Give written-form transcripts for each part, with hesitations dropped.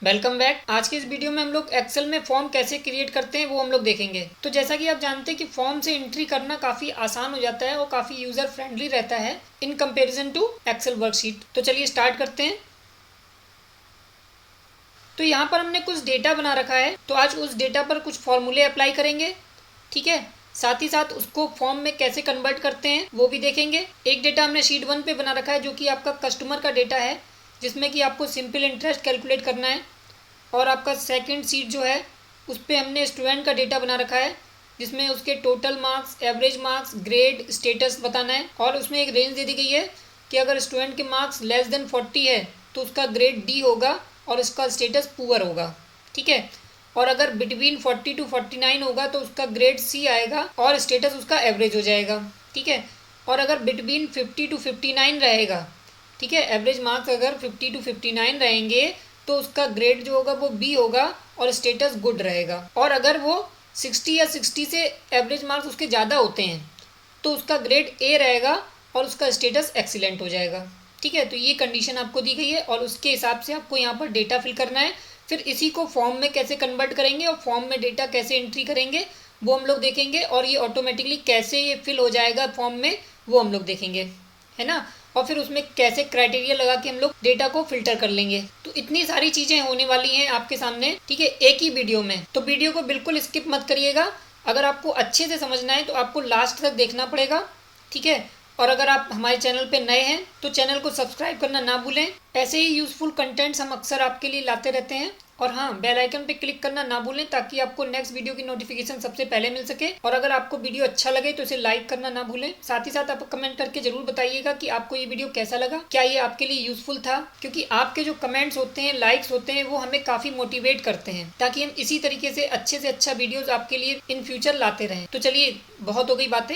Welcome back. आज की इस वीडियो में हम लोग एक्सेल में फॉर्म कैसे क्रिएट करते हैं वो हम लोग देखेंगे। तो जैसा कि आप जानते हैं कि फॉर्म से एंट्री करना काफ़ी आसान हो जाता है और काफ़ी यूज़र फ्रेंडली रहता है in comparison to Excel worksheet. तो चलिए स्टार्ट करते हैं। तो यहाँ पर हमने कुछ डेटा बना रखा है, तो आज उस डेटा पर कुछ फॉर्मूले अप्लाई करेंगे। ठीक है, साथ ही साथ उसको फॉर्म में कैसे कन्वर्ट करते हैं वो भी देखेंगे। एक डेटा हमने शीट 1 पे बना रखा है जो कि आपका कस्टमर का डेटा है, जिसमें कि आपको सिंपल इंटरेस्ट कैलकुलेट करना है। और आपका सेकंड सीट जो है उस पर हमने स्टूडेंट का डेटा बना रखा है, जिसमें उसके total marks, average marks, grade, status बताना है। और उसमें एक रेंज दे दी गई है कि अगर स्टूडेंट के मार्क्स लेस देन 40 है तो उसका ग्रेड डी होगा और उसका स्टेटस पुअर होगा। ठीक है, और अगर बिटवीन 40 टू 49 होगा तो उसका ग्रेड सी आएगा और स्टेटस उसका एवरेज हो जाएगा। ठीक है, और अगर बिटवीन 50 टू 59 रहेगा, ठीक है, एवरेज मार्क्स अगर 50 टू 59 रहेंगे तो उसका ग्रेड जो होगा वो बी होगा और स्टेटस गुड रहेगा। और अगर वो 60 या 60 से एवरेज मार्क्स उसके ज़्यादा होते हैं तो उसका ग्रेड ए रहेगा और उसका स्टेटस एक्सीलेंट हो जाएगा। ठीक है, तो ये कंडीशन आपको दी गई है और उसके हिसाब से आपको यहाँ पर डेटा फिल करना है। फिर इसी को फॉर्म में कैसे कन्वर्ट करेंगे और फॉर्म में डेटा कैसे एंट्री करेंगे वो हम लोग देखेंगे। और ये ऑटोमेटिकली कैसे ये फिल हो जाएगा फॉर्म में वो हम लोग देखेंगे, है ना। और फिर उसमें कैसे क्राइटेरिया लगा के हम लोग डेटा को फिल्टर कर लेंगे। तो इतनी सारी चीज़ें होने वाली हैं आपके सामने, ठीक है, एक ही वीडियो में। तो वीडियो को बिल्कुल स्किप मत करिएगा। अगर आपको अच्छे से समझना है तो आपको लास्ट तक देखना पड़ेगा। ठीक है, और अगर आप हमारे चैनल पे नए हैं तो चैनल को सब्सक्राइब करना ना भूलें। ऐसे ही यूजफुल कंटेंट्स हम अक्सर आपके लिए लाते रहते हैं। और हाँ, बेल आइकन पे क्लिक करना ना भूलें ताकि आपको नेक्स्ट वीडियो की नोटिफिकेशन सबसे पहले मिल सके। और अगर आपको वीडियो अच्छा लगे तो इसे लाइक करना ना भूलें। साथ ही साथ आप कमेंट करके जरूर बताइएगा कि आपको ये वीडियो कैसा लगा, क्या ये आपके लिए यूजफुल था। क्योंकि आपके जो कमेंट्स होते हैं, लाइक्स होते हैं, वो हमें काफ़ी मोटिवेट करते हैं ताकि हम इसी तरीके से अच्छे वीडियोज़ आपके लिए इन फ्यूचर लाते रहें। तो चलिए, बहुत हो गई बातें,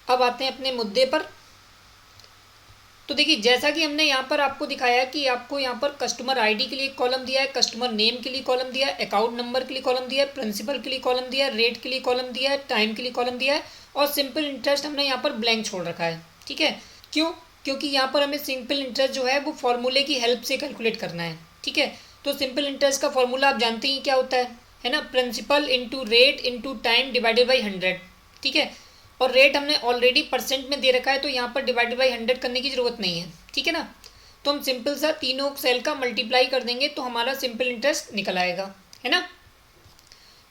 अब आते हैं अपने मुद्दे पर। तो देखिए, जैसा कि हमने यहाँ पर आपको दिखाया कि आपको यहाँ पर कस्टमर आईडी के लिए एक कॉलम दिया है, कस्टमर नेम के लिए कॉलम दिया है, अकाउंट नंबर के लिए कॉलम दिया है, प्रिंसिपल के लिए कॉलम दिया है, रेट के लिए कॉलम दिया है, टाइम के लिए कॉलम दिया है और सिंपल इंटरेस्ट हमने यहाँ पर ब्लैंक छोड़ रखा है। ठीक है, क्यों? क्योंकि यहाँ पर हमें सिंपल इंटरेस्ट जो है वो फॉर्मूले की हेल्प से कैलकुलेट करना है। ठीक है, तो सिंपल इंटरेस्ट का फॉर्मूला आप जानते ही क्या होता है ना, principal into rate into time divided by 100। ठीक है, और रेट हमने ऑलरेडी परसेंट में दे रखा है तो यहाँ पर डिवाइडेड बाई 100 करने की ज़रूरत नहीं है। ठीक है ना, तो हम सिंपल सा तीनों सेल का मल्टीप्लाई कर देंगे तो हमारा सिंपल इंटरेस्ट निकल आएगा, है ना।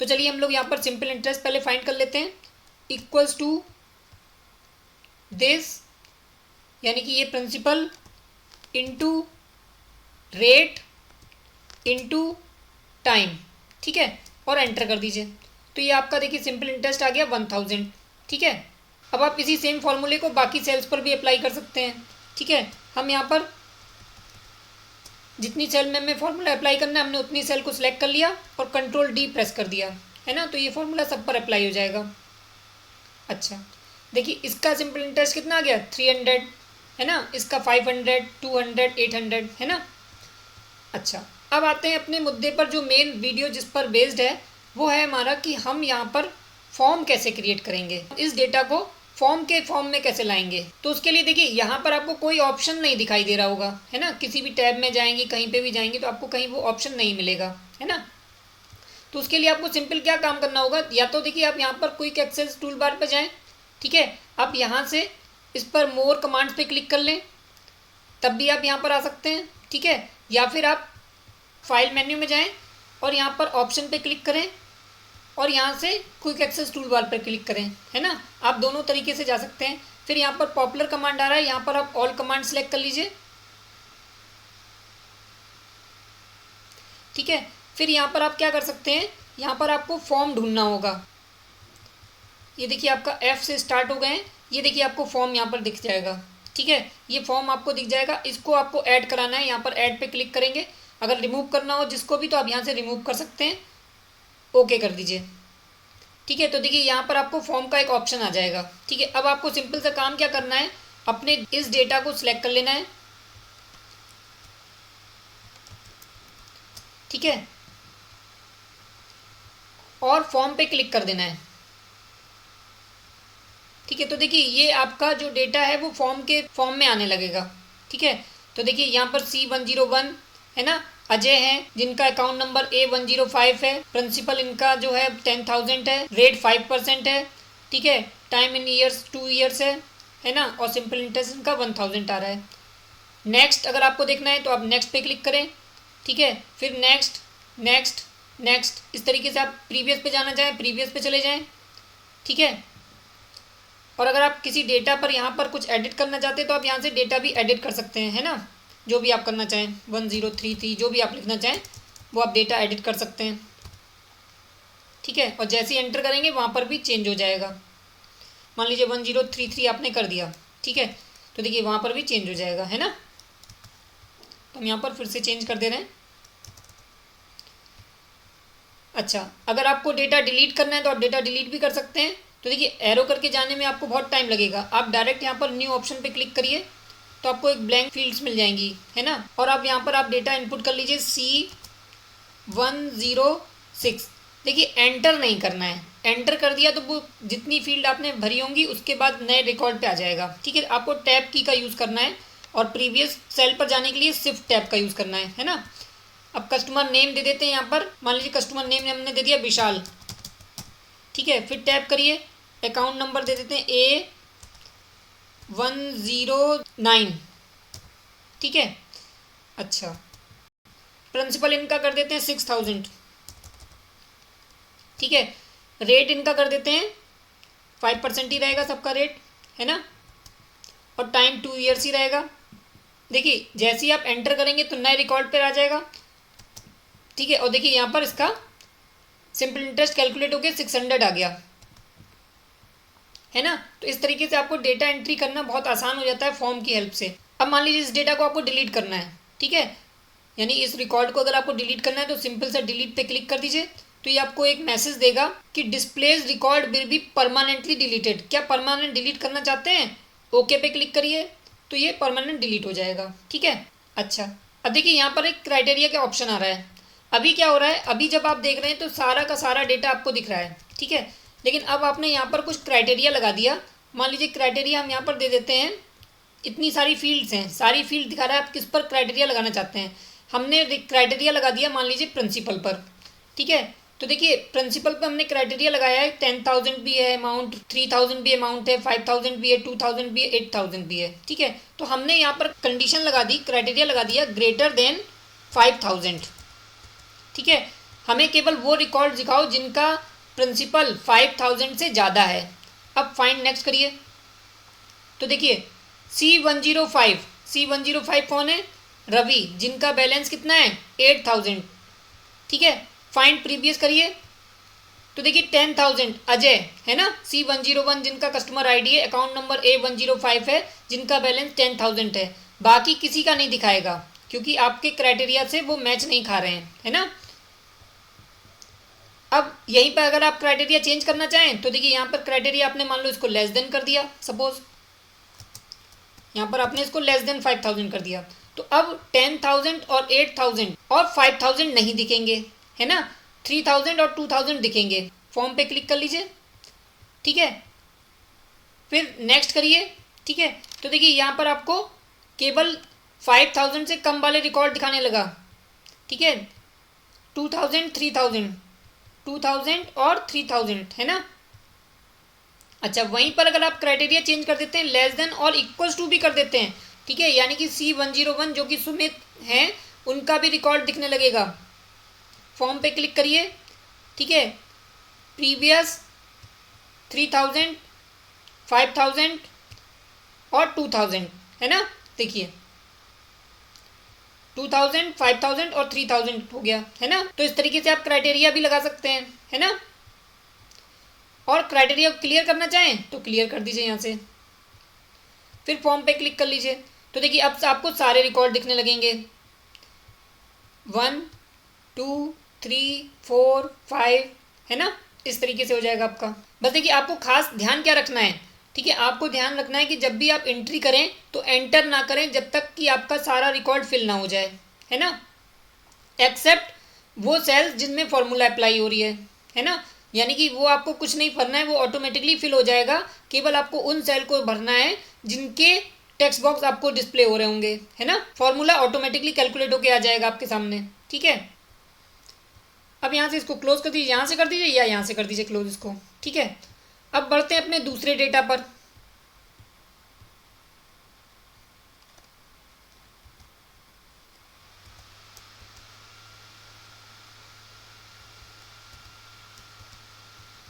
तो चलिए हम लोग यहाँ पर सिंपल इंटरेस्ट पहले फाइंड कर लेते हैं। इक्वल्स टू दिस, यानी कि ये principal into rate into time. ठीक है, और एंटर कर दीजिए। तो ये आपका देखिए सिंपल इंटरेस्ट आ गया 1000। ठीक है, अब आप इसी सेम फॉर्मूले को बाकी सेल्स पर भी अप्लाई कर सकते हैं। ठीक है, हम यहाँ पर जितनी सेल में हमें फॉर्मूला अप्लाई करना है हमने उतनी सेल को सिलेक्ट कर लिया और कंट्रोल डी प्रेस कर दिया, है ना। तो ये फॉर्मूला सब पर अप्लाई हो जाएगा। अच्छा, देखिए इसका सिंपल इंटरेस्ट कितना आ गया, 300, है ना। इसका 500, 200, 800, है ना। अच्छा, अब आते हैं अपने मुद्दे पर। जो मेन वीडियो जिस पर बेस्ड है वो है हमारा कि हम यहाँ पर फॉर्म कैसे क्रिएट करेंगे, इस डेटा को फॉर्म के फॉर्म में कैसे लाएंगे। तो उसके लिए देखिए यहाँ पर आपको कोई ऑप्शन नहीं दिखाई दे रहा होगा, है ना। किसी भी टैब में जाएंगे, कहीं पे भी जाएंगे तो आपको कहीं वो ऑप्शन नहीं मिलेगा, है ना। तो उसके लिए आपको सिंपल क्या काम करना होगा, या तो देखिए आप यहाँ पर क्विक एक्सेस टूल बार पर जाएँ। ठीक है, आप यहाँ से इस पर मोर कमांड्स पे क्लिक कर लें, तब भी आप यहाँ पर आ सकते हैं। ठीक है, या फिर आप फाइल मेन्यू में जाएँ और यहाँ पर ऑप्शन पे क्लिक करें और यहाँ से क्विक एक्सेस टूल बार पर क्लिक करें, है ना। आप दोनों तरीके से जा सकते हैं। फिर यहाँ पर पॉपुलर कमांड आ रहा है, यहाँ पर आप ऑल कमांड सेलेक्ट कर लीजिए। ठीक है, फिर यहाँ पर आप क्या कर सकते हैं, यहाँ पर आपको फॉर्म ढूंढना होगा। ये देखिए आपका F से स्टार्ट हो गए हैं, ये देखिए आपको फॉर्म यहाँ पर दिख जाएगा। ठीक है, ये फॉर्म आपको दिख जाएगा, इसको आपको ऐड कराना है। यहाँ पर ऐड पे क्लिक करेंगे। अगर रिमूव करना हो जिसको भी तो आप यहाँ से रिमूव कर सकते हैं, ओके कर दीजिए। ठीक है, तो देखिए यहाँ पर आपको फॉर्म का एक ऑप्शन आ जाएगा। ठीक है, अब आपको सिंपल सा काम क्या करना है, अपने इस डेटा को सिलेक्ट कर लेना है। ठीक है, और फॉर्म पे क्लिक कर देना है। ठीक है, तो देखिए ये आपका जो डेटा है वो फॉर्म में आने लगेगा। ठीक है, तो देखिए यहाँ पर C101 है ना, अजय हैं जिनका अकाउंट नंबर A105 है, प्रिंसिपल इनका जो है 10,000 है, रेट 5% है, ठीक है, टाइम इन ईयर्स 2 ईयर्स है ना, और सिंपल इंटरेस्ट इनका 1000 आ रहा है। नेक्स्ट अगर आपको देखना है तो आप नेक्स्ट पे क्लिक करें, ठीक है, फिर नेक्स्ट नेक्स्ट नेक्स्ट, इस तरीके से आप प्रीवियस पे जाना चाहें प्रीवियस पे चले जाएं, ठीक है। और अगर आप किसी डेटा पर यहाँ पर कुछ एडिट करना चाहते हैं तो आप यहाँ से डेटा भी एडिट कर सकते हैं, है ना, जो भी आप करना चाहें 1033 जो भी आप लिखना चाहें वो आप डेटा एडिट कर सकते हैं, ठीक है। और जैसे ही एंटर करेंगे वहाँ पर भी चेंज हो जाएगा। मान लीजिए 1033 आपने कर दिया, ठीक है, तो देखिए वहाँ पर भी चेंज हो जाएगा, है ना। तो हम यहाँ पर फिर से चेंज कर दे रहे हैं। अच्छा, अगर आपको डेटा डिलीट करना है तो आप डेटा डिलीट भी कर सकते हैं। तो देखिए एरो करके जाने में आपको बहुत टाइम लगेगा, आप डायरेक्ट यहाँ पर न्यू ऑप्शन पे क्लिक करिए तो आपको एक ब्लैंक फील्ड्स मिल जाएंगी, है ना, और आप यहाँ पर आप डेटा इनपुट कर लीजिए C106। देखिए एंटर नहीं करना है, एंटर कर दिया तो वो जितनी फील्ड आपने भरी होंगी उसके बाद नए रिकॉर्ड पे आ जाएगा, ठीक है। आपको टैब की का यूज़ करना है और प्रीवियस सेल पर जाने के लिए शिफ्ट टैब का यूज़ करना है ना। अब कस्टमर नेम दे देते हैं यहाँ पर, मान लीजिए कस्टमर नेम हमने दे दिया विशाल, ठीक है, फिर टैप करिए, अकाउंट नंबर दे देते हैं A109, ठीक है। अच्छा, प्रिंसिपल इनका कर देते हैं 6000, ठीक है, रेट इनका कर देते हैं 5% ही रहेगा सबका रेट, है ना, और टाइम 2 ईयर्स ही रहेगा। देखिए जैसे ही आप एंटर करेंगे तो नए रिकॉर्ड पर आ जाएगा, ठीक है। और देखिए यहाँ पर इसका सिंपल इंटरेस्ट कैलकुलेट होकर 600 आ गया, है ना। तो इस तरीके से आपको डेटा एंट्री करना बहुत आसान हो जाता है फॉर्म की हेल्प से। अब मान लीजिए इस डेटा को आपको डिलीट करना है, ठीक है, यानी इस रिकॉर्ड को अगर आपको डिलीट करना है तो सिंपल से डिलीट पे क्लिक कर दीजिए, तो ये आपको एक मैसेज देगा कि displays record will be permanently deleted. क्या परमानेंट डिलीट करना चाहते हैं? ओके पे क्लिक करिए तो ये परमानेंट डिलीट हो जाएगा, ठीक है। अच्छा, अब देखिए यहाँ पर एक क्राइटेरिया का ऑप्शन आ रहा है। अभी क्या हो रहा है, अभी जब आप देख रहे हैं तो सारा का सारा डेटा आपको दिख रहा है, ठीक है, लेकिन अब आपने यहाँ पर कुछ क्राइटेरिया लगा दिया। मान लीजिए क्राइटेरिया हम यहाँ पर दे देते हैं, इतनी सारी फील्ड्स हैं, सारी फील्ड दिखा रहा है, आप किस पर क्राइटेरिया लगाना चाहते हैं। हमने क्राइटेरिया लगा दिया मान लीजिए प्रिंसिपल पर, ठीक है। तो देखिए प्रिंसिपल पर हमने क्राइटेरिया लगाया है, 10,000 भी है अमाउंट, 3,000 भी अमाउंट है, 5,000 भी है, 2,000 भी है, 8,000 भी है, ठीक है। तो हमने यहाँ पर कंडीशन लगा दी, क्राइटेरिया लगा दिया ग्रेटर देन 5,000, ठीक है। हमें केवल वो रिकॉर्ड दिखाओ जिनका प्रिंसिपल 5,000 से ज़्यादा है। अब फाइंड नेक्स्ट करिए तो देखिए C105 कौन है? रवि, जिनका बैलेंस कितना है? 8,000, ठीक है। फाइंड प्रीवियस करिए तो देखिए 10,000 अजय, है ना। C101 जिनका कस्टमर आईडी है, अकाउंट नंबर A105 है, जिनका बैलेंस 10,000 है। बाकी किसी का नहीं दिखाएगा क्योंकि आपके क्राइटेरिया से वो मैच नहीं खा रहे हैं, है ना। अब यहीं पर अगर आप क्राइटेरिया चेंज करना चाहें तो देखिए यहाँ पर क्राइटेरिया आपने मान लो इसको लेस देन कर दिया, सपोज यहाँ पर आपने इसको लेस देन 5,000 कर दिया, तो अब 10,000 और 8,000 और 5,000 नहीं दिखेंगे, है ना, 3,000 और 2,000 दिखेंगे। फॉर्म पे क्लिक कर लीजिए, ठीक है, फिर नेक्स्ट करिए, ठीक है। तो देखिए यहाँ पर आपको केवल 5,000 से कम वाले रिकॉर्ड दिखाने लगा, ठीक है, 2,000, 3,000, 2,000 और 3,000, है ना। अच्छा, वहीं पर अगर आप क्राइटेरिया चेंज कर देते हैं, लेस देन और इक्वल्स टू भी कर देते हैं, ठीक है, यानी कि C101 जो कि सुमित हैं उनका भी रिकॉर्ड दिखने लगेगा। फॉर्म पे क्लिक करिए, ठीक है, प्रीवियस 3,000, 5,000 और 2,000, है ना। देखिए 2,000, 5,000 और 3,000 हो गया, है ना। तो इस तरीके से आप क्राइटेरिया भी लगा सकते हैं, है ना। और क्राइटेरिया क्लियर करना चाहें तो क्लियर कर दीजिए यहाँ से, फिर फॉर्म पे क्लिक कर लीजिए। तो देखिए अब आपको सारे रिकॉर्ड दिखने लगेंगे, 1, 2, 3, 4, 5, है ना। इस तरीके से हो जाएगा आपका। बस देखिए आपको खास ध्यान क्या रखना है, ठीक है, आपको ध्यान रखना है कि जब भी आप एंट्री करें तो एंटर ना करें जब तक कि आपका सारा रिकॉर्ड फिल ना हो जाए, है ना, एक्सेप्ट वो सेल्स जिनमें फॉर्मूला अप्लाई हो रही है ना। यानी कि वो आपको कुछ नहीं भरना है, वो ऑटोमेटिकली फिल हो जाएगा। केवल आपको उन सेल को भरना है जिनके टेक्स्ट बॉक्स आपको डिस्प्ले हो रहे होंगे, है ना। फॉर्मूला ऑटोमेटिकली कैलकुलेट होके आ जाएगा आपके सामने, ठीक है। अब यहाँ से इसको क्लोज कर दीजिए, यहाँ से कर दीजिए या यहाँ से कर दीजिए क्लोज इसको, ठीक है। अब बढ़ते हैं अपने दूसरे डेटा पर।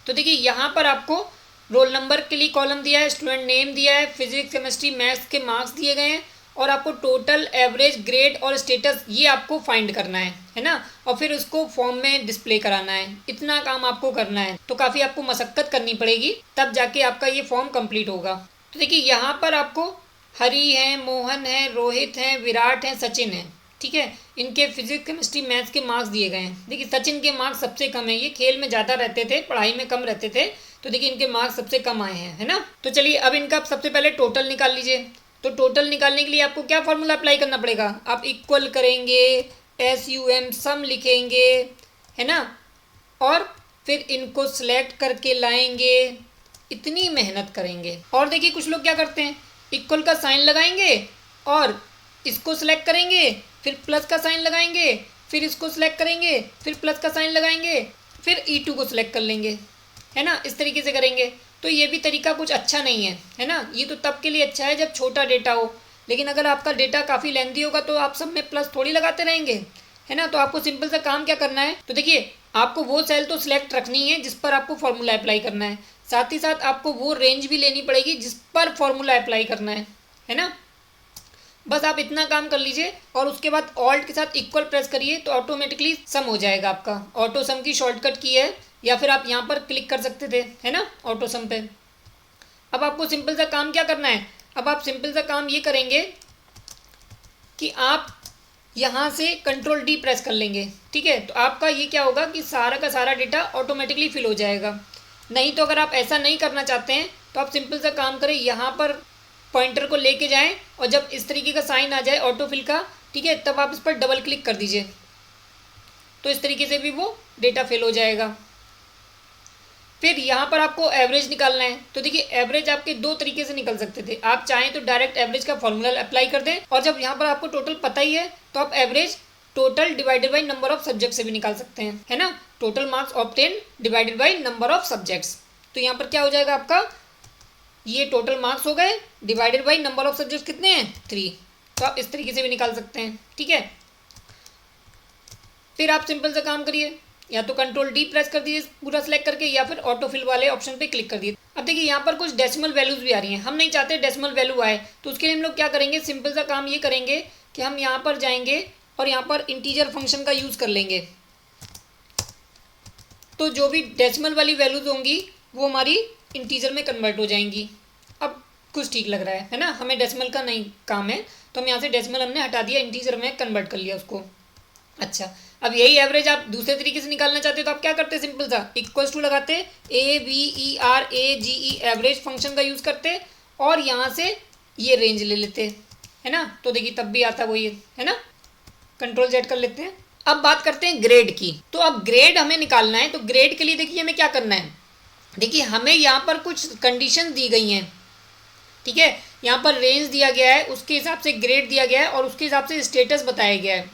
तो देखिए यहाँ पर आपको रोल नंबर के लिए कॉलम दिया है, स्टूडेंट नेम दिया है, फिजिक्स केमिस्ट्री मैथ्स के मार्क्स दिए गए हैं और आपको टोटल, एवरेज, ग्रेड और स्टेटस ये आपको फाइंड करना है ना। और फिर उसको फॉर्म में डिस्प्ले कराना है। इतना काम आपको करना है, तो काफ़ी आपको मशक्क़त करनी पड़ेगी, तब जाके आपका ये फॉर्म कंप्लीट होगा। तो देखिए यहाँ पर आपको हरी हैं, मोहन हैं, रोहित हैं, विराट हैं, सचिन हैं, ठीक है। इनके फिजिक्स केमिस्ट्री मैथ्स के मार्क्स दिए गए हैं। देखिए सचिन के मार्क्स सबसे कम है, ये खेल में ज़्यादा रहते थे, पढ़ाई में कम रहते थे, तो देखिए इनके मार्क्स सबसे कम आए हैं, है ना। तो चलिए अब इनका सबसे पहले टोटल निकाल लीजिए। तो टोटल निकालने के लिए आपको क्या फॉर्मूला अप्लाई करना पड़ेगा, आप इक्वल करेंगे, SUM सम लिखेंगे, है ना, और फिर इनको सिलेक्ट करके लाएंगे, इतनी मेहनत करेंगे। और देखिए कुछ लोग क्या करते हैं, इक्वल का साइन लगाएंगे और इसको सिलेक्ट करेंगे, फिर प्लस का साइन लगाएंगे, फिर इसको सिलेक्ट करेंगे, फिर प्लस का साइन लगाएंगे, फिर E2 को सिलेक्ट कर लेंगे, है ना। इस तरीके से करेंगे, तो ये भी तरीका कुछ अच्छा नहीं है ना। ये तो तब के लिए अच्छा है जब छोटा डेटा हो, लेकिन अगर आपका डेटा काफ़ी लेंथी होगा तो आप सब में प्लस थोड़ी लगाते रहेंगे, है ना। तो आपको सिंपल सा काम क्या करना है, तो देखिए आपको वो सेल तो सिलेक्ट रखनी है जिस पर आपको फॉर्मूला अप्लाई करना है, साथ ही साथ आपको वो रेंज भी लेनी पड़ेगी जिस पर फॉर्मूला अप्लाई करना है ना। बस आप इतना काम कर लीजिए और उसके बाद ऑल्ट के साथ इक्वल प्रेस करिए तो ऑटोमेटिकली सम हो जाएगा आपका। ऑटो सम की शॉर्टकट की है, या फिर आप यहाँ पर क्लिक कर सकते थे, है ना, ऑटो सम पे। अब आपको सिंपल सा काम क्या करना है, अब आप सिंपल सा काम ये करेंगे कि आप यहाँ से कंट्रोल D प्रेस कर लेंगे, ठीक है। तो आपका ये क्या होगा कि सारा का सारा डेटा ऑटोमेटिकली फिल हो जाएगा। नहीं तो अगर आप ऐसा नहीं करना चाहते हैं तो आप सिंपल सा काम करें, यहाँ पर पॉइंटर को लेके जाएं और जब इस तरीके का साइन आ जाए ऑटो फिल का, ठीक है, तब आप इस पर डबल क्लिक कर दीजिए, तो इस तरीके से भी वो डेटा फिल हो जाएगा। फिर यहाँ पर आपको एवरेज निकालना है। तो देखिए एवरेज आपके दो तरीके से निकल सकते थे, आप चाहें तो डायरेक्ट एवरेज का फॉर्मूला अप्लाई कर दें, और जब यहाँ पर आपको टोटल पता ही है तो आप average total divided by number of subject से भी निकाल सकते हैं, है ना। Total marks obtain divided by number of subjects, तो यहाँ पर क्या हो जाएगा आपका, ये टोटल मार्क्स हो गए divided by number of subjects कितने हैं, 3। तो आप इस तरीके से भी निकाल सकते हैं, ठीक है। फिर आप सिंपल सा काम करिए, या तो कंट्रोल D प्रेस कर दीजिए पूरा सेलेक्ट करके, या फिर ऑटो फिल वाले ऑप्शन पे क्लिक कर दीजिए। अब देखिए यहाँ पर कुछ डेसिमल वैल्यूज भी आ रही हैं, हम नहीं चाहते डेसिमल वैल्यू आए, तो उसके लिए हम लोग क्या करेंगे, सिंपल सा काम ये करेंगे कि हम यहाँ पर जाएंगे और यहाँ पर इंटीजर फंक्शन का यूज़ कर लेंगे। तो जो भी डेसिमल वाली वैल्यूज होंगी वो हमारी इंटीजर में कन्वर्ट हो जाएंगी। अब कुछ ठीक लग रहा है ना, हमें डेसिमल का नहीं काम है, तो हम यहाँ से डेसिमल हमने हटा दिया, इंटीजर में कन्वर्ट कर लिया उसको। अच्छा, अब यही एवरेज आप दूसरे तरीके से निकालना चाहते हो तो आप क्या करते हैं, सिंपल सा इक्वल्स टू लगाते, AVERAGE एवरेज फंक्शन का यूज़ करते और यहाँ से ये रेंज ले लेते, है ना। तो देखिए तब भी आता वही है ना, कंट्रोल Z कर लेते हैं। अब बात करते हैं ग्रेड की। तो अब ग्रेड हमें निकालना है, तो ग्रेड के लिए देखिए हमें क्या करना है, देखिए हमें यहाँ पर कुछ कंडीशन दी गई हैं, ठीक है। यहाँ पर रेंज दिया गया है, उसके हिसाब से ग्रेड दिया गया है और उसके हिसाब से स्टेटस बताया गया है,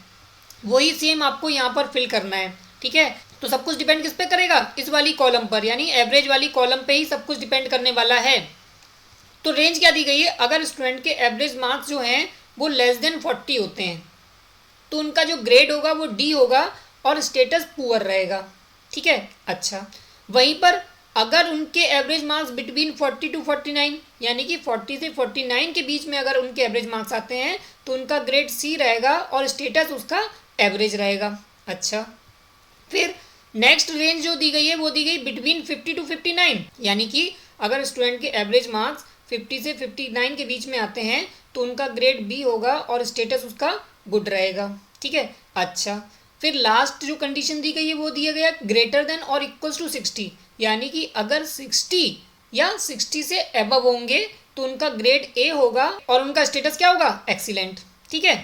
वही सेम आपको यहाँ पर फिल करना है, ठीक है। तो सब कुछ डिपेंड किस पे करेगा, इस वाली कॉलम पर, यानी एवरेज वाली कॉलम पे ही सब कुछ डिपेंड करने वाला है। तो रेंज क्या दी गई है, अगर स्टूडेंट के एवरेज मार्क्स जो हैं वो लेस देन 40 होते हैं तो उनका जो ग्रेड होगा वो D होगा और स्टेटस पुअर रहेगा, ठीक है। अच्छा, वहीं पर अगर उनके एवरेज मार्क्स बिटवीन 40 टू 49 यानी कि 40 से 49 के बीच में अगर उनके एवरेज मार्क्स आते हैं तो उनका ग्रेड C रहेगा और स्टेटस उसका एवरेज रहेगा। अच्छा, फिर नेक्स्ट रेंज जो दी गई है वो दी गई बिटवीन 50 टू 59, यानी कि अगर स्टूडेंट के एवरेज मार्क्स 50 से 59 के बीच में आते हैं तो उनका ग्रेड B होगा और स्टेटस उसका गुड रहेगा, ठीक है। अच्छा, फिर लास्ट जो कंडीशन दी गई है वो दिया गया ग्रेटर देन और इक्वल्स टू 60, यानी कि अगर 60 या 60 से अबव होंगे तो उनका ग्रेड A होगा और उनका स्टेटस क्या होगा, एक्सीलेंट, ठीक है।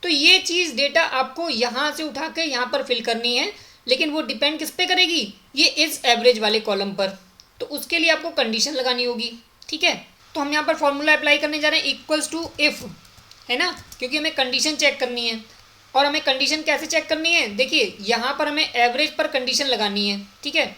तो ये चीज़ डेटा आपको यहाँ से उठा के यहाँ पर फिल करनी है, लेकिन वो डिपेंड किस पे करेगी, ये इस एवरेज वाले कॉलम पर, तो उसके लिए आपको कंडीशन लगानी होगी, ठीक है। तो हम यहाँ पर फॉर्मूला अप्लाई करने जा रहे हैं इक्वल्स टू इफ़, है ना, क्योंकि हमें कंडीशन चेक करनी है। और हमें कंडीशन कैसे चेक करनी है, देखिए यहाँ पर हमें एवरेज पर कंडीशन लगानी है, ठीक है,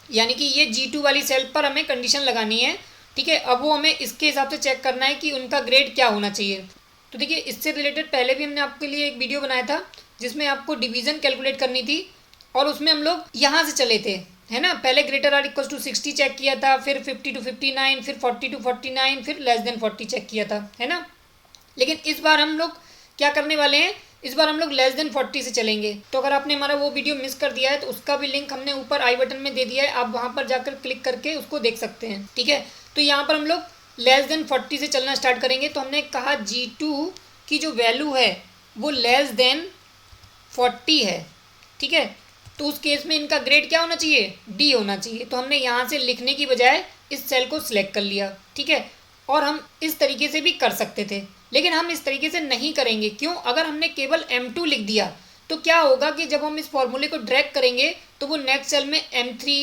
यानी कि ये G2 वाली सेल पर हमें कंडीशन लगानी है, ठीक है। अब वो हमें इसके हिसाब से चेक करना है कि उनका ग्रेड क्या होना चाहिए। तो देखिए इससे रिलेटेड पहले भी हमने आपके लिए एक वीडियो बनाया था जिसमें आपको डिवीज़न कैलकुलेट करनी थी, और उसमें हम लोग यहाँ से चले थे, है ना। पहले greater or equals to 60 check किया था, फिर 50 to 59, फिर 40 to 49, फिर लेस देन 40 चेक किया था, है ना। लेकिन इस बार हम लोग क्या करने वाले हैं, इस बार हम लोग लेस देन 40 से चलेंगे। तो अगर आपने हमारा वो वीडियो मिस कर दिया है तो उसका भी लिंक हमने ऊपर आई बटन में दे दिया है, आप वहाँ पर जाकर क्लिक करके उसको देख सकते हैं, ठीक है। तो यहाँ पर हम लोग लेस देन 40 से चलना स्टार्ट करेंगे। तो हमने कहा G2 की जो वैल्यू है वो लेस देन 40 है, ठीक है। तो उस केस में इनका ग्रेड क्या होना चाहिए, D होना चाहिए। तो हमने यहाँ से लिखने की बजाय इस सेल को सिलेक्ट कर लिया, ठीक है। और हम इस तरीके से भी कर सकते थे, लेकिन हम इस तरीके से नहीं करेंगे। क्यों, अगर हमने केवल M2 लिख दिया तो क्या होगा कि जब हम इस फॉर्मूले को ड्रैग करेंगे तो वो नेक्स्ट सेल में M3,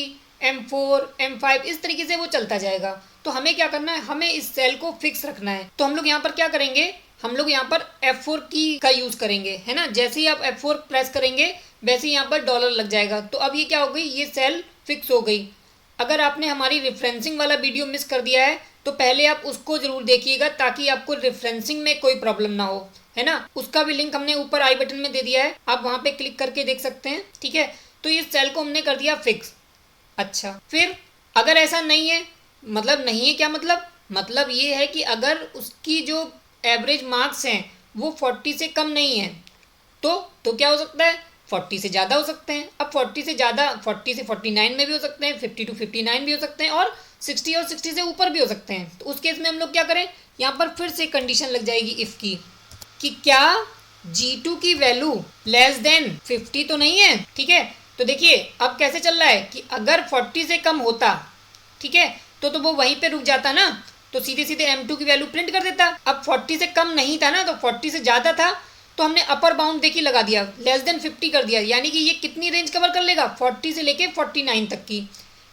M4, M5 इस तरीके से वो चलता जाएगा। तो हमें क्या करना है, हमें इस सेल को फिक्स रखना है। तो हम लोग यहाँ पर क्या करेंगे, हम लोग यहाँ पर F4 की का यूज़ करेंगे, है ना। जैसे ही आप F4 प्रेस करेंगे वैसे ही यहाँ पर डॉलर लग जाएगा। तो अब ये क्या हो गई, ये सेल फिक्स हो गई। अगर आपने हमारी रेफरेंसिंग वाला वीडियो मिस कर दिया है तो पहले आप उसको ज़रूर देखिएगा ताकि आपको रेफरेंसिंग में कोई प्रॉब्लम ना हो, है ना। उसका भी लिंक हमने ऊपर आई बटन में दे दिया है, आप वहाँ पे क्लिक करके देख सकते हैं, ठीक है। तो इस सेल को हमने कर दिया फिक्स। अच्छा, फिर अगर ऐसा नहीं है, मतलब नहीं है क्या मतलब ये है कि अगर उसकी जो एवरेज मार्क्स हैं वो 40 से कम नहीं है तो क्या हो सकता है, 40 से ज़्यादा हो सकते हैं। अब 40 से ज़्यादा 40 से 49 में भी हो सकते हैं, 50 to 59 भी हो सकते हैं, और 60 और 60 से ऊपर भी हो सकते हैं। तो उस केस में हम लोग क्या करें, यहाँ पर फिर से कंडीशन लग जाएगी इफ़ की कि क्या G2 की वैल्यू लेस देन 50 तो नहीं है, ठीक है। तो देखिए अब कैसे चल रहा है कि अगर 40 से कम होता, ठीक है, तो वो वहीं पे रुक जाता ना, तो सीधे सीधे M2 की वैल्यू प्रिंट कर देता। अब 40 से कम नहीं था ना, तो 40 से ज़्यादा था, तो हमने अपर बाउंड देखिए लगा दिया, लेस देन 50 कर दिया, यानी कि ये कितनी रेंज कवर कर लेगा, 40 से लेके 49 तक की,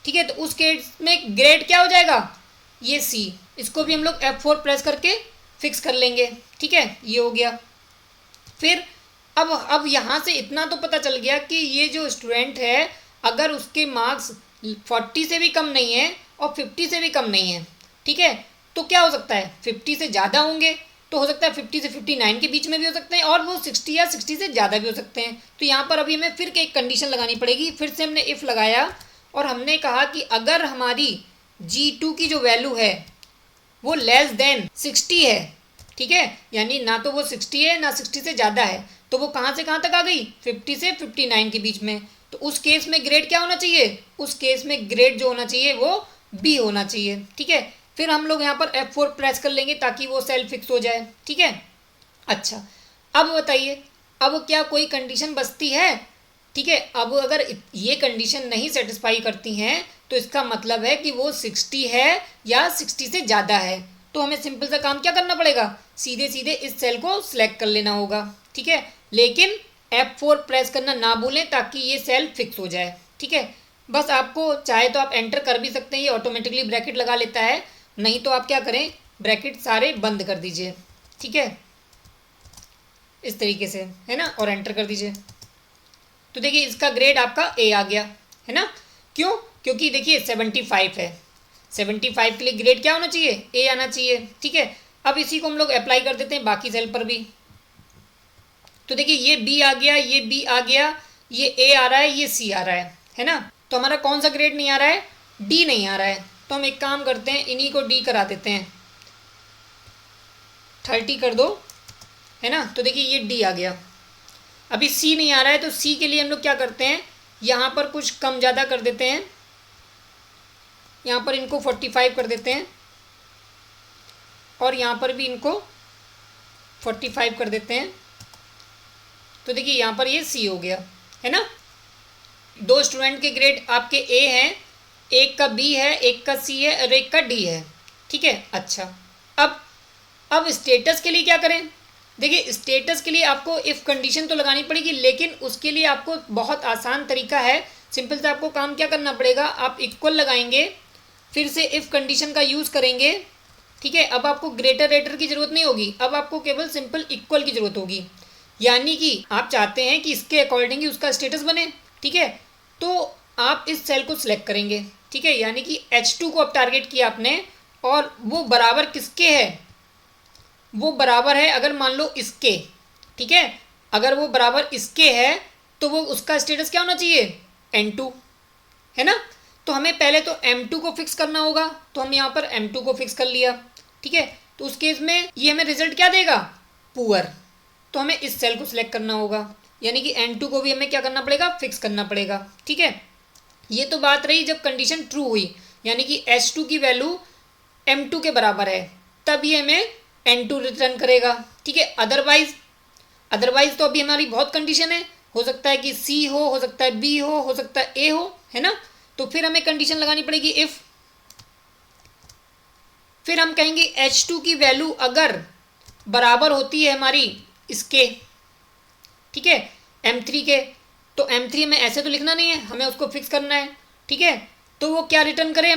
ठीक है। तो उस केस में ग्रेड क्या हो जाएगा, ये C। इसको भी हम लोग F4 प्रेस करके फिक्स कर लेंगे, ठीक है, ये हो गया। फिर अब यहाँ से इतना तो पता चल गया कि ये जो स्टूडेंट है अगर उसके मार्क्स 40 से भी कम नहीं है और 50 से भी कम नहीं है, ठीक है, तो क्या हो सकता है, 50 से ज़्यादा होंगे, तो हो सकता है 50 से 59 के बीच में भी हो सकते हैं, और वो 60 या 60 से ज़्यादा भी हो सकते हैं। तो यहाँ पर अभी हमें फिर एक कंडीशन लगानी पड़ेगी। फिर से हमने इफ़ लगाया और हमने कहा कि अगर हमारी G2 की जो वैल्यू है वो लेस देन 60 है, ठीक है, यानी ना तो वो 60 है ना 60 से ज़्यादा है, तो वो कहाँ से कहाँ तक आ गई, 50 से 59 के बीच में। तो उस केस में ग्रेड क्या होना चाहिए, उस केस में ग्रेड जो होना चाहिए वो B होना चाहिए, ठीक है। फिर हम लोग यहाँ पर F4 प्रेस कर लेंगे ताकि वो सेल फिक्स हो जाए, ठीक है। अच्छा, अब बताइए, अब क्या कोई कंडीशन बचती है, ठीक है। अब अगर ये कंडीशन नहीं सेटिस्फाई करती हैं तो इसका मतलब है कि वो 60 है या 60 से ज़्यादा है। तो हमें सिंपल सा काम क्या करना पड़ेगा, सीधे सीधे इस सेल को सिलेक्ट कर लेना होगा, ठीक है। लेकिन F4 प्रेस करना ना भूलें ताकि ये सेल फिक्स हो जाए, ठीक है। बस आपको चाहे तो आप एंटर कर भी सकते हैं, ये ऑटोमेटिकली ब्रैकेट लगा लेता है, नहीं तो आप क्या करें, ब्रैकेट सारे बंद कर दीजिए, ठीक है, इस तरीके से, है ना, और एंटर कर दीजिए। तो देखिए इसका ग्रेड आपका A आ गया, है ना। क्यों, क्योंकि देखिए 75 है, 75 के लिए ग्रेड क्या होना चाहिए, A आना चाहिए, ठीक है। अब इसी को हम लोग अप्लाई कर देते हैं बाकी सेल पर भी। तो देखिए ये B आ गया, ये B आ गया, ये A आ रहा है, ये C आ रहा है ना। तो हमारा कौन सा ग्रेड नहीं आ रहा है, D नहीं आ रहा है। तो हम एक काम करते हैं, इन्हीं को D करा देते हैं, 30 कर दो, है ना। तो देखिए ये D आ गया। अभी C नहीं आ रहा है, तो C के लिए हम लोग क्या करते हैं, यहाँ पर कुछ कम ज़्यादा कर देते हैं, यहाँ पर इनको 45 कर देते हैं, और यहाँ पर भी इनको 45 कर देते हैं। तो देखिए यहाँ पर ये C हो गया, है ना। दो स्टूडेंट के ग्रेड आपके A हैं, एक का B है, एक का C है और एक का D है, ठीक है। अच्छा, अब स्टेटस के लिए क्या करें, देखिए स्टेटस के लिए आपको इफ़ कंडीशन तो लगानी पड़ेगी, लेकिन उसके लिए आपको बहुत आसान तरीका है। सिंपल से आपको काम क्या करना पड़ेगा, आप इक्वल लगाएंगे, फिर से इफ़ कंडीशन का यूज़ करेंगे, ठीक है, अब आपको ग्रेटर रेटर की जरूरत नहीं होगी, अब आपको केवल सिंपल इक्वल की जरूरत होगी। यानी कि आप चाहते हैं कि इसके अकॉर्डिंग ही उसका स्टेटस बने, ठीक है, तो आप इस सेल को सिलेक्ट करेंगे, ठीक है, यानी कि H2 को अब टारगेट किया आपने और वो बराबर किसके है, वो बराबर है अगर मान लो इसके, ठीक है, अगर वो बराबर इसके है तो वो उसका स्टेटस क्या होना चाहिए, N2, है ना। तो हमें पहले तो M2 को फिक्स करना होगा, तो हम यहाँ पर M2 को फिक्स कर लिया, ठीक है। तो उस केस में ये हमें रिजल्ट क्या देगा, पुअर, तो हमें इस सेल को सिलेक्ट करना होगा, यानी कि N2 को भी हमें क्या करना पड़ेगा, फिक्स करना पड़ेगा, ठीक है। ये तो बात रही जब कंडीशन ट्रू हुई, यानी कि H2 की वैल्यू M2 के बराबर है, तब ये हमें N2 रिटर्न करेगा, ठीक है। अदरवाइज तो अभी हमारी बहुत कंडीशन है, हो सकता है कि C हो सकता है B हो सकता है A हो, है ना। तो फिर हमें कंडीशन लगानी पड़ेगी इफ, फिर हम कहेंगे H2 की वैल्यू अगर बराबर होती है हमारी इसके, ठीक है, M3 के, तो M3 में ऐसे तो लिखना नहीं है, हमें उसको फिक्स करना है, ठीक है। तो वो क्या रिटर्न करे,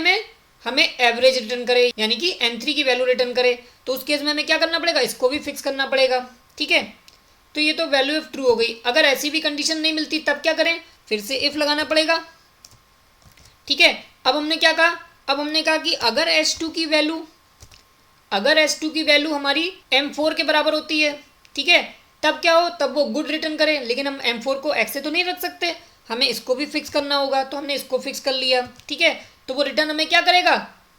हमें एवरेज रिटर्न करे, यानी कि N3 की वैल्यू रिटर्न करे। तो उस केस में हमें क्या करना पड़ेगा, इसको भी फिक्स करना पड़ेगा, ठीक है। तो ये तो वैल्यू इफ ट्रू हो गई। अगर ऐसी भी कंडीशन नहीं मिलती तब क्या करें, फिर से इफ लगाना पड़ेगा, ठीक है। अब हमने क्या कहा, अब हमने कहा कि अगर H2 की वैल्यू हमारी M4 के बराबर होती है, ठीक है, तब क्या हो, तब वो गुड रिटर्न करे। लेकिन हम M4 को X से तो नहीं रख सकते, हमें इसको भी फिक्स करना होगा, तो हमने इसको फिक्स कर लिया, ठीक है। तो वो रिटर्न हमें क्या करेगा,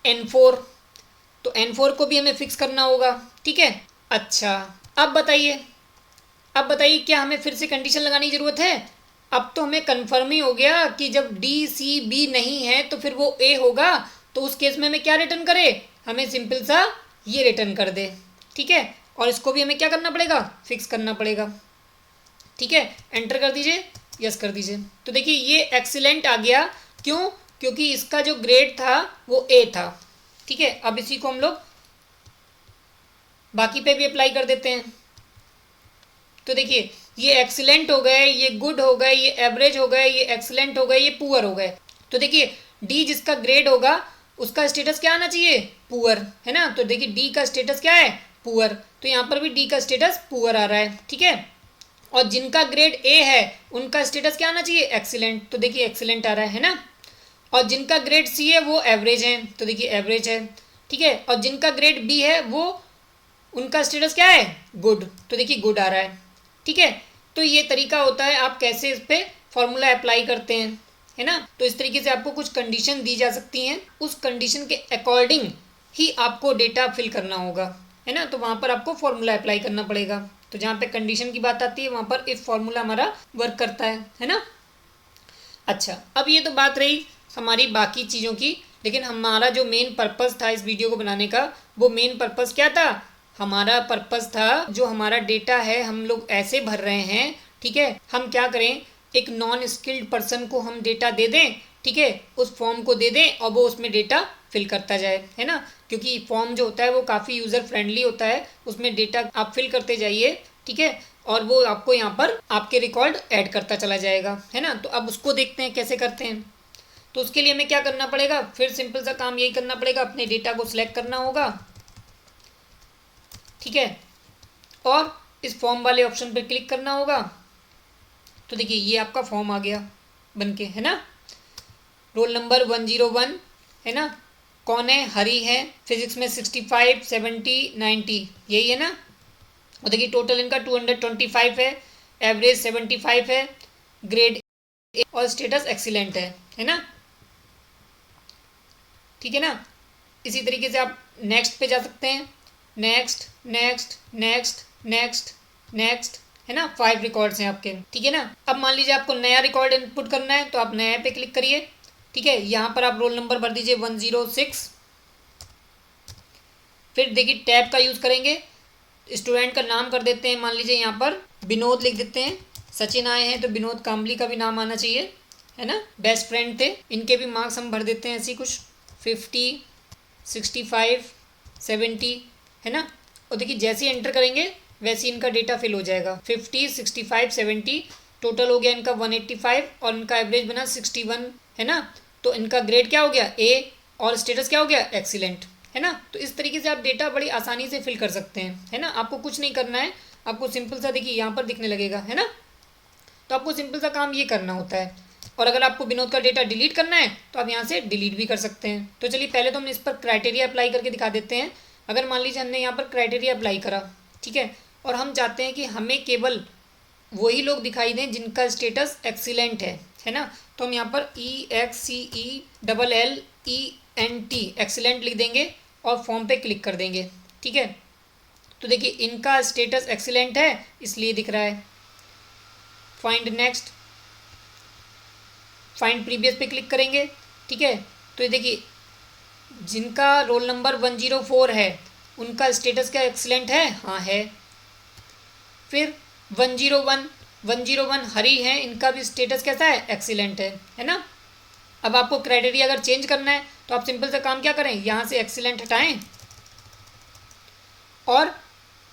N4, तो N4 को भी हमें फिक्स करना होगा, ठीक है। अच्छा, अब बताइए क्या हमें फिर से कंडीशन लगाने की ज़रूरत है। अब तो हमें कन्फर्म ही हो गया कि जब D-C-B नहीं है तो फिर वो A होगा, तो उस केस में हमें क्या रिटर्न करे, हमें सिंपल सा ये रिटर्न कर दे, ठीक है। और इसको भी हमें क्या करना पड़ेगा, फिक्स करना पड़ेगा, ठीक है। एंटर कर दीजिए, यस कर दीजिए। तो देखिए ये एक्सीलेंट आ गया, क्यों, क्योंकि इसका जो ग्रेड था वो A था, ठीक है। अब इसी को हम लोग बाकी पे भी अप्लाई कर देते हैं। तो देखिए ये एक्सीलेंट हो गए, ये गुड हो गए, ये एवरेज हो गए, ये एक्सीलेंट हो गए, ये पुअर हो गए। तो देखिए डी जिसका ग्रेड होगा उसका स्टेटस क्या आना चाहिए, पुअर, है ना। तो देखिए डी का स्टेटस क्या है, पुअर, तो यहाँ पर भी डी का स्टेटस पुअर आ रहा है, ठीक है। और जिनका ग्रेड ए है उनका स्टेटस क्या आना चाहिए, एक्सीलेंट, तो देखिए एक्सीलेंट आ रहा है ना। और जिनका ग्रेड सी है वो एवरेज है, तो देखिए एवरेज है, ठीक है। और जिनका ग्रेड बी है वो उनका स्टेटस क्या है, गुड, तो देखिए गुड आ रहा है, ठीक है। तो ये तरीका होता है आप कैसे इस पर फॉर्मूला अप्लाई करते हैं, है ना। तो इस तरीके से आपको कुछ कंडीशन दी जा सकती हैं, उस कंडीशन के अकॉर्डिंग ही आपको डेटा फिल करना होगा, है ना। तो वहाँ पर आपको फॉर्मूला अप्लाई करना पड़ेगा। तो जहाँ पे कंडीशन की बात आती है वहाँ पर इफ फॉर्मूला हमारा वर्क करता है ना। अच्छा, अब ये तो बात रही हमारी बाकी चीज़ों की, लेकिन हमारा जो मेन पर्पज़ था इस वीडियो को बनाने का, वो मेन पर्पज़ क्या था, हमारा पर्पज़ था जो हमारा डेटा है हम लोग ऐसे भर रहे हैं, ठीक है। हम क्या करें, एक नॉन स्किल्ड पर्सन को हम डेटा दे दें, ठीक है, उस फॉर्म को दे दें और वो उसमें डेटा फिल करता जाए, है ना। क्योंकि फॉर्म जो होता है वो काफ़ी यूज़र फ्रेंडली होता है, उसमें डेटा आप फिल करते जाइए, ठीक है, और वो आपको यहाँ पर आपके रिकॉर्ड ऐड करता चला जाएगा, है ना। तो अब उसको देखते हैं कैसे करते हैं। तो उसके लिए हमें क्या करना पड़ेगा, फिर सिंपल सा काम यही करना पड़ेगा, अपने डेटा को सिलेक्ट करना होगा, ठीक है, और इस फॉर्म वाले ऑप्शन पर क्लिक करना होगा। तो देखिए ये आपका फॉर्म आ गया बनके, है ना। रोल नंबर 101, है ना, कौन है, हरी है, फिजिक्स में 65, 70, 90, यही है ना। और देखिए टोटल इनका 225 है, एवरेज 75 है, ग्रेड ए और स्टेटस एक्सीलेंट है ना, ठीक है ना। इसी तरीके से आप नेक्स्ट पे जा सकते हैं, next next next next next, है ना। 5 रिकॉर्ड्स हैं आपके, ठीक है ना। अब मान लीजिए आपको नया रिकॉर्ड इनपुट करना है, तो आप नया पे क्लिक करिए, ठीक है। यहाँ पर आप रोल नंबर भर दीजिए 106, फिर देखिए टैब का यूज़ करेंगे, स्टूडेंट का नाम कर देते हैं, मान लीजिए यहाँ पर विनोद लिख देते हैं, सचिन आए हैं तो विनोद काम्बली का भी नाम आना चाहिए, है ना। बेस्ट फ्रेंड थे, इनके भी मार्क्स हम भर देते हैं ऐसे कुछ 50, 65, 70, है ना। और देखिए जैसे ही एंटर करेंगे वैसे इनका डेटा फिल हो जाएगा, 50, 65, 70, टोटल हो गया इनका 185 और इनका एवरेज बना 61, है ना। तो इनका ग्रेड क्या हो गया, ए, और स्टेटस क्या हो गया, एक्सीलेंट, है ना। तो इस तरीके से आप डेटा बड़ी आसानी से फिल कर सकते हैं, है ना। आपको कुछ नहीं करना है, आपको सिंपल सा देखिए यहाँ पर दिखने लगेगा, है ना। तो आपको सिंपल सा काम ये करना होता है। और अगर आपको विनोद का डेटा डिलीट करना है तो आप यहाँ से डिलीट भी कर सकते हैं। तो चलिए पहले तो हम इस पर क्राइटेरिया अप्लाई करके दिखा देते हैं। अगर मान लीजिए हमने यहाँ पर क्राइटेरिया अप्लाई करा, ठीक है, और हम चाहते हैं कि हमें केवल वही लोग दिखाई दें जिनका स्टेटस एक्सीलेंट है ना। तो हम यहाँ पर EXCELLENT एक्सीलेंट लिख देंगे और फॉर्म पे क्लिक कर देंगे, ठीक है। तो देखिए इनका स्टेटस एक्सीलेंट है इसलिए दिख रहा है। फाइंड नेक्स्ट, फाइंड प्रीवियस पे क्लिक करेंगे, ठीक है। तो ये देखिए जिनका रोल नंबर 104 है उनका स्टेटस क्या एक्सीलेंट है, हाँ है। फिर 101 हरी है, इनका भी स्टेटस कैसा है, एक्सीलेंट है ना। अब आपको क्राइटेरिया अगर चेंज करना है तो आप सिंपल सा काम क्या करें, यहाँ से एक्सीलेंट हटाएं और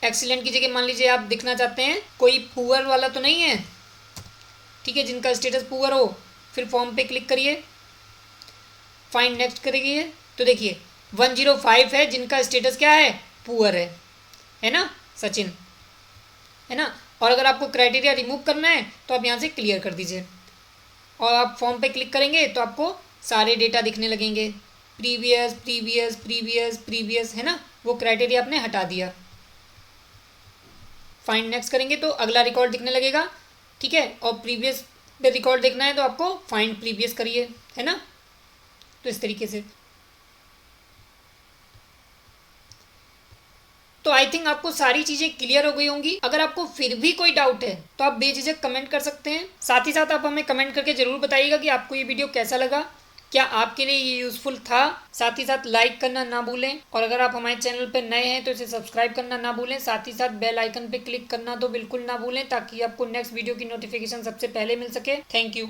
एक्सीलेंट की जगह मान लीजिए आप दिखना चाहते हैं कोई पुअर वाला तो नहीं है, ठीक है, जिनका स्टेटस पुअर हो। फिर फॉर्म पे क्लिक करिए, फाइंड नेक्स्ट करिए। तो देखिए 105 है जिनका स्टेटस क्या है, पुअर है ना, सचिन, है ना। और अगर आपको क्राइटेरिया रिमूव करना है तो आप यहाँ से क्लियर कर दीजिए और आप फॉर्म पे क्लिक करेंगे तो आपको सारे डेटा दिखने लगेंगे, प्रीवियस प्रीवियस प्रीवियस प्रीवियस, है ना। वो क्राइटेरिया आपने हटा दिया। फाइंड नेक्स्ट करेंगे तो अगला रिकॉर्ड दिखने लगेगा, ठीक है। और प्रीवियस पे रिकॉर्ड देखना है तो आपको फाइंड प्रीवियस करिए, है ना। तो इस तरीके से। तो आई थिंक आपको सारी चीज़ें क्लियर हो गई होंगी। अगर आपको फिर भी कोई डाउट है तो आप बेझिझक कमेंट कर सकते हैं। साथ ही साथ आप हमें कमेंट करके ज़रूर बताइएगा कि आपको ये वीडियो कैसा लगा, क्या आपके लिए ये यूज़फुल था। साथ ही साथ लाइक करना ना भूलें और अगर आप हमारे चैनल पर नए हैं तो इसे सब्सक्राइब करना ना भूलें। साथ ही साथ बेल आइकन पर क्लिक करना तो बिल्कुल ना भूलें ताकि आपको नेक्स्ट वीडियो की नोटिफिकेशन सबसे पहले मिल सके। Thank you.